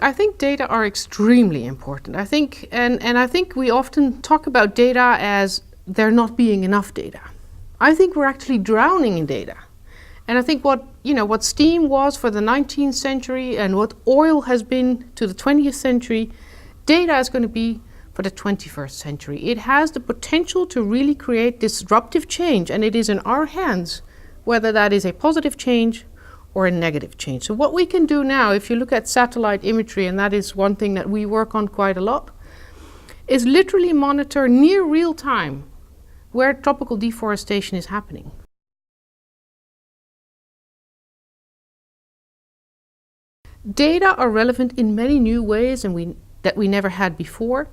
I think data are extremely important. I think, and I think we often talk about data as there not being enough data. I think we're actually drowning in data. And I think what steam was for the 19th century and what oil has been to the 20th century, data is going to be for the 21st century. It has the potential to really create disruptive change, and it is in our hands whether that is a positive change or a negative change. So what we can do now, if you look at satellite imagery, and that is one thing that we work on quite a lot, is literally monitor near real time where tropical deforestation is happening. Data are relevant in many new ways that we never had before.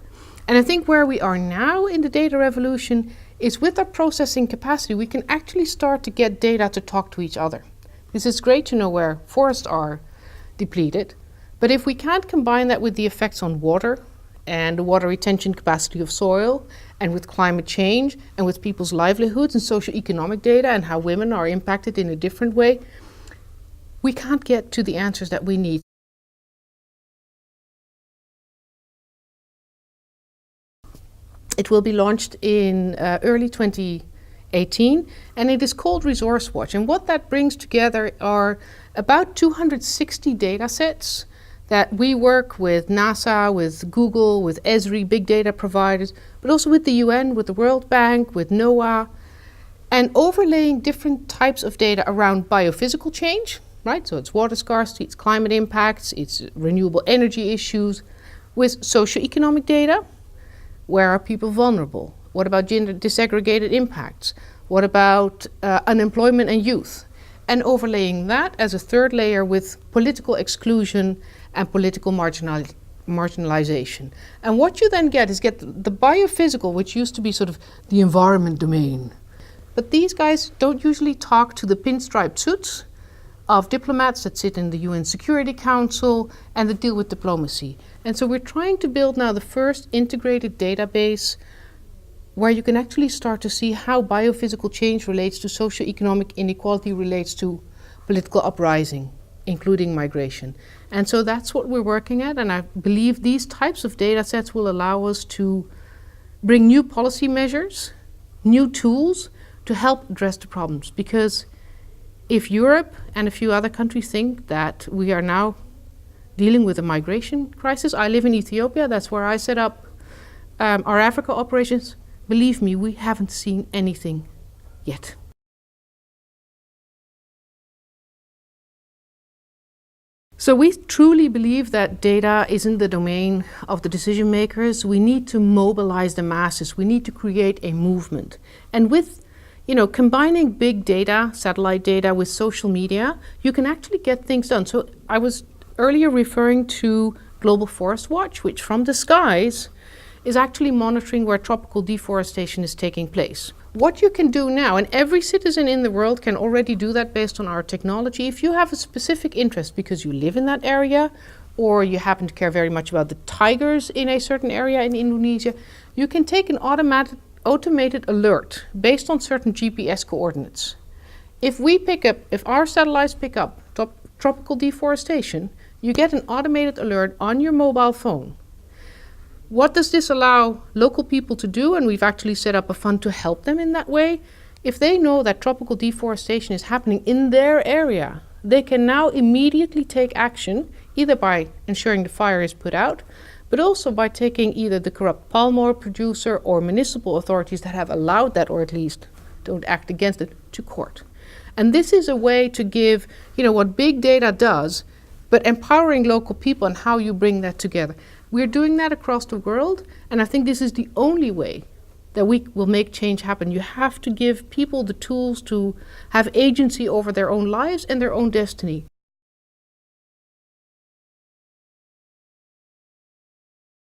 And I think where we are now in the data revolution is with our processing capacity, we can actually start to get data to talk to each other. This is great to know where forests are depleted, but if we can't combine that with the effects on water and the water retention capacity of soil and with climate change and with people's livelihoods and socioeconomic data and how women are impacted in a different way, we can't get to the answers that we need. It will be launched in early 2018, and it is called Resource Watch. And what that brings together are about 260 data sets that we work with NASA, with Google, with Esri, big data providers, but also with the UN, with the World Bank, with NOAA, and overlaying different types of data around biophysical change, right? So it's water scarcity, it's climate impacts, it's renewable energy issues, with socioeconomic data. Where are people vulnerable? What about gender disaggregated impacts? What about unemployment and youth? And overlaying that as a third layer with political exclusion and political marginalization. And what you then get is the biophysical, which used to be sort of the environment domain. But these guys don't usually talk to the pinstriped suits of diplomats that sit in the UN Security Council and that deal with diplomacy. And so we're trying to build now the first integrated database where you can actually start to see how biophysical change relates to socioeconomic inequality, relates to political uprising, including migration. And so that's what we're working at, and I believe these types of data sets will allow us to bring new policy measures, new tools to help address the problems. Because if Europe and a few other countries think that we are now dealing with a migration crisis, I live in Ethiopia, that's where I set up our Africa operations. Believe me, we haven't seen anything yet. So we truly believe that data isn't the domain of the decision makers. We need to mobilize the masses. We need to create a movement. And with combining big data, satellite data with social media, you can actually get things done. So I was earlier referring to Global Forest Watch, which from the skies is actually monitoring where tropical deforestation is taking place. What you can do now, and every citizen in the world can already do that based on our technology, if you have a specific interest because you live in that area or you happen to care very much about the tigers in a certain area in Indonesia, you can take an automated alert based on certain GPS coordinates. If our satellites pick up tropical deforestation, you get an automated alert on your mobile phone. What does this allow local people to do? And we've actually set up a fund to help them in that way. If they know that tropical deforestation is happening in their area, they can now immediately take action, either by ensuring the fire is put out, but also by taking either the corrupt palm oil producer or municipal authorities that have allowed that, or at least don't act against it, to court. And this is a way to give, what big data does, but empowering local people and how you bring that together. We're doing that across the world, and I think this is the only way that we will make change happen. You have to give people the tools to have agency over their own lives and their own destiny.